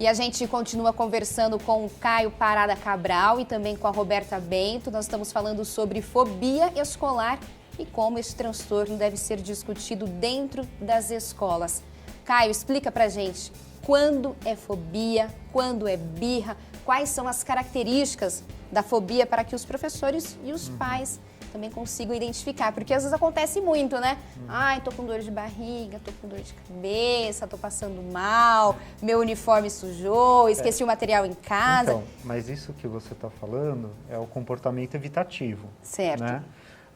E a gente continua conversando com o Caio Parada Cabral e também com a Roberta Bento. Nós estamos falando sobre fobia escolar e como esse transtorno deve ser discutido dentro das escolas. Caio, explica pra gente quando é fobia, quando é birra, quais são as características da fobia para que os professores e os pais também consigam identificar, porque às vezes acontece muito, né? Ai, tô com dor de barriga, tô com dor de cabeça, tô passando mal, meu uniforme sujou, esqueci o material em casa. Então, mas isso que você está falando é o comportamento evitativo. Certo. Né?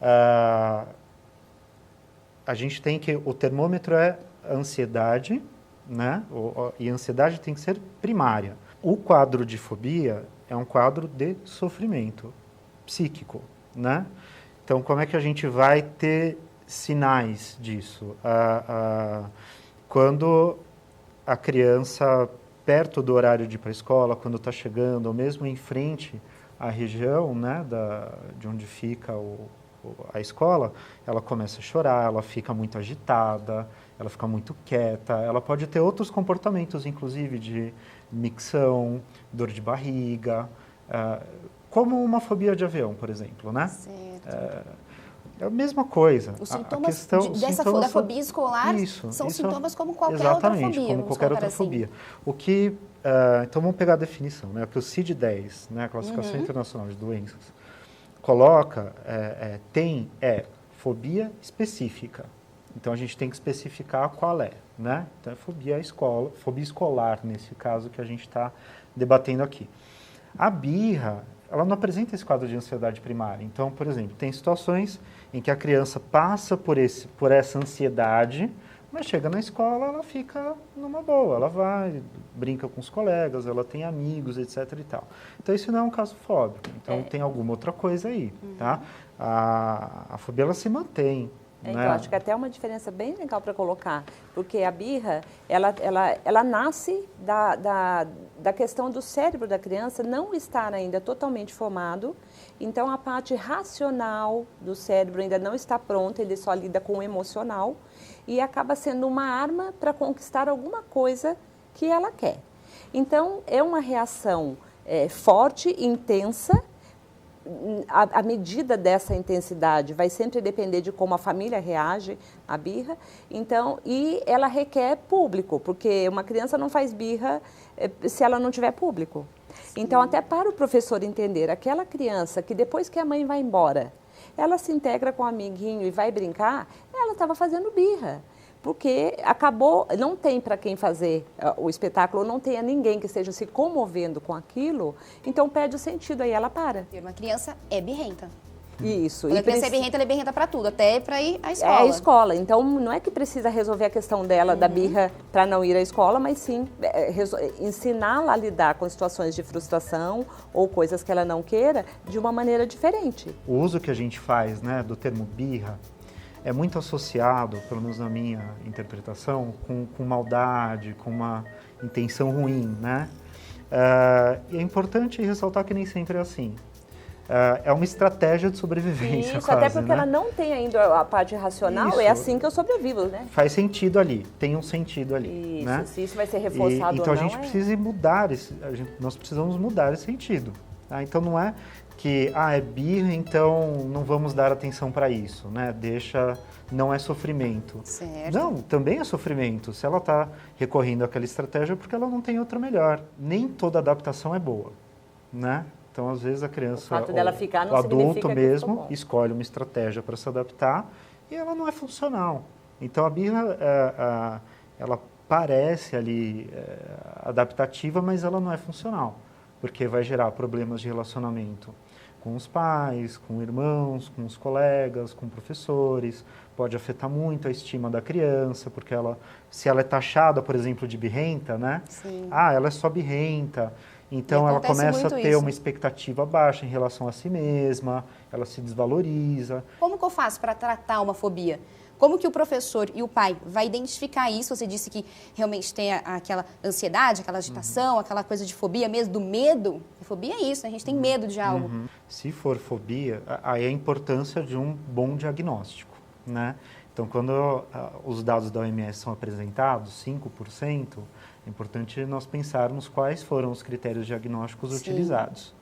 A gente tem que, o termômetro é ansiedade, né? E a ansiedade tem que ser primária. O quadro de fobia é um quadro de sofrimento psíquico, né? Então, como é que a gente vai ter sinais disso? Quando a criança, perto do horário de ir para a escola, quando está chegando, ou mesmo em frente à região, né, de onde fica a escola, ela começa a chorar, ela fica muito agitada, ela fica muito quieta, ela pode ter outros comportamentos, inclusive de micção, dor de barriga, como uma fobia de avião, por exemplo, né? Certo. É a mesma coisa. Os sintomas da fobia escolar são sintomas como qualquer outra fobia. Exatamente, como qualquer outra fobia. Então vamos pegar a definição, né? O que o CID-10, né, a Classificação Internacional de Doenças, coloca, tem fobia específica. Então a gente tem que especificar qual é, né? Então é fobia escolar, nesse caso que a gente está debatendo aqui. A birra, ela não apresenta esse quadro de ansiedade primária. Então, por exemplo, tem situações em que a criança passa por essa ansiedade, mas chega na escola, ela fica numa boa, ela vai, brinca com os colegas, ela tem amigos, etc. e tal. Então, isso não é um caso fóbico. Então, tem alguma outra coisa aí, tá? A fobia, ela se mantém. Então, acho que até é uma diferença bem legal para colocar, porque a birra, ela nasce da questão do cérebro da criança não estar ainda totalmente formado, então a parte racional do cérebro ainda não está pronta, ele só lida com o emocional e acaba sendo uma arma para conquistar alguma coisa que ela quer. Então, é uma reação forte, intensa. A medida dessa intensidade vai sempre depender de como a família reage à birra, então, e ela requer público, porque uma criança não faz birra se ela não tiver público. Sim. Então, até para o professor entender, aquela criança que depois que a mãe vai embora, ela se integra com o amiguinho e vai brincar, ela estava fazendo birra. Porque acabou, não tem para quem fazer o espetáculo, não tem ninguém que esteja se comovendo com aquilo, então perde o sentido, aí ela para. Uma criança é birrenta. Isso. Quando a criança é birrenta, ela é birrenta para tudo, até para ir à escola. É a escola, então não é que precisa resolver a questão dela, da birra, para não ir à escola, mas sim ensiná-la a lidar com situações de frustração ou coisas que ela não queira de uma maneira diferente. O uso que a gente faz, né, do termo birra, é muito associado, pelo menos na minha interpretação, com maldade, com uma intenção ruim, né? E é importante ressaltar que nem sempre é assim. É uma estratégia de sobrevivência, Isso, quase, até porque, né, ela não tem ainda a parte racional, isso. É assim que eu sobrevivo, né? Faz sentido ali, tem um sentido ali. Isso, né? Se isso vai ser reforçado então ou não. Então a gente precisa mudar, nós precisamos mudar esse sentido. Tá? Então não é que, é birra, então não vamos dar atenção para isso, né? Não é sofrimento. Certo. Não, também é sofrimento. Se ela está recorrendo àquela estratégia é porque ela não tem outra melhor. Nem toda adaptação é boa, né? Então, às vezes, a criança, o fato dela ficar não o adulto mesmo, bom. escolhe uma estratégia para se adaptar e ela não é funcional. Então, a birra, ela parece ali adaptativa, mas ela não é funcional, porque vai gerar problemas de relacionamento com os pais, com irmãos, com os colegas, com professores, pode afetar muito a estima da criança, porque se ela é taxada, por exemplo, de birrenta, né? Sim. Ela é só birrenta, então ela começa a ter uma expectativa baixa em relação a si mesma, ela se desvaloriza. Como que eu faço para tratar uma fobia? Como que o professor e o pai vai identificar isso? Você disse que realmente tem aquela ansiedade, aquela agitação, aquela coisa de fobia mesmo, do medo. A fobia é isso, né? A gente tem medo de algo. Se for fobia, aí a importância de um bom diagnóstico, né? Então, quando os dados da OMS são apresentados, 5%, é importante nós pensarmos quais foram os critérios diagnósticos utilizados.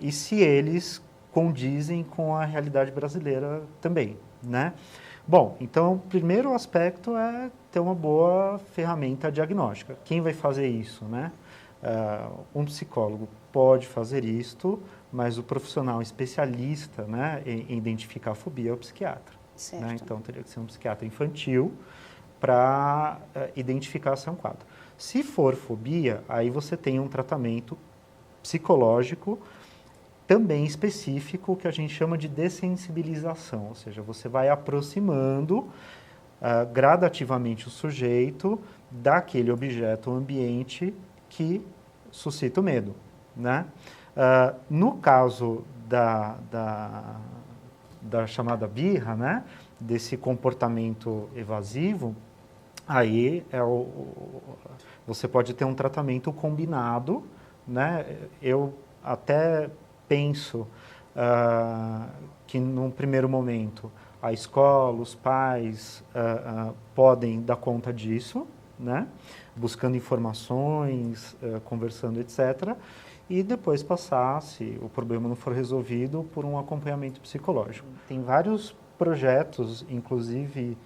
E se eles condizem com a realidade brasileira também, né? Bom, então, o primeiro aspecto é ter uma boa ferramenta diagnóstica. Quem vai fazer isso, né? Um psicólogo pode fazer isto, mas o profissional especialista, né, em identificar a fobia é o psiquiatra. Né? Então, teria que ser um psiquiatra infantil para identificar se é um quadro. Se for fobia, aí você tem um tratamento psicológico também específico que a gente chama de dessensibilização, ou seja, você vai aproximando gradativamente o sujeito daquele objeto ou ambiente que suscita o medo, né? No caso da chamada birra, né, desse comportamento evasivo, aí você pode ter um tratamento combinado, né? Eu até penso que num primeiro momento a escola, os pais podem dar conta disso, né? Buscando informações, conversando, etc., e depois passar, se o problema não for resolvido, por um acompanhamento psicológico. Tem vários projetos, inclusive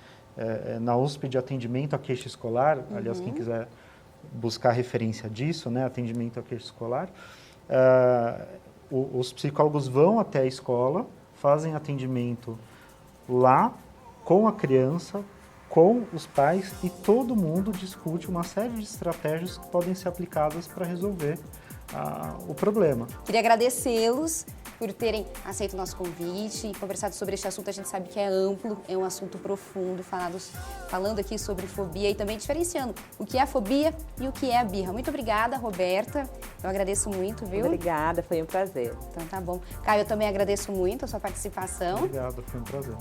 na USP, de atendimento à queixa escolar. Aliás, quem quiser buscar referência disso, né, atendimento à queixa escolar, os psicólogos vão até a escola, fazem atendimento lá com a criança, com os pais, e todo mundo discute uma série de estratégias que podem ser aplicadas para resolver o problema. Queria agradecê-los por terem aceito o nosso convite e conversado sobre este assunto. A gente sabe que é amplo, é um assunto profundo, falando aqui sobre fobia e também diferenciando o que é a fobia e o que é a birra. Muito obrigada, Roberta. Eu agradeço muito, viu? Obrigada, foi um prazer. Então tá bom. Caio, eu também agradeço muito a sua participação. Obrigado, foi um prazer.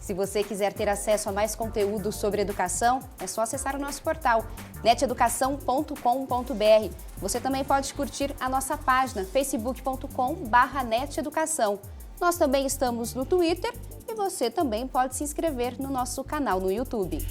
Se você quiser ter acesso a mais conteúdo sobre educação, é só acessar o nosso portal, neteducação.com.br. Você também pode curtir a nossa página, facebook.com/neteducação. Nós também estamos no Twitter e você também pode se inscrever no nosso canal no YouTube.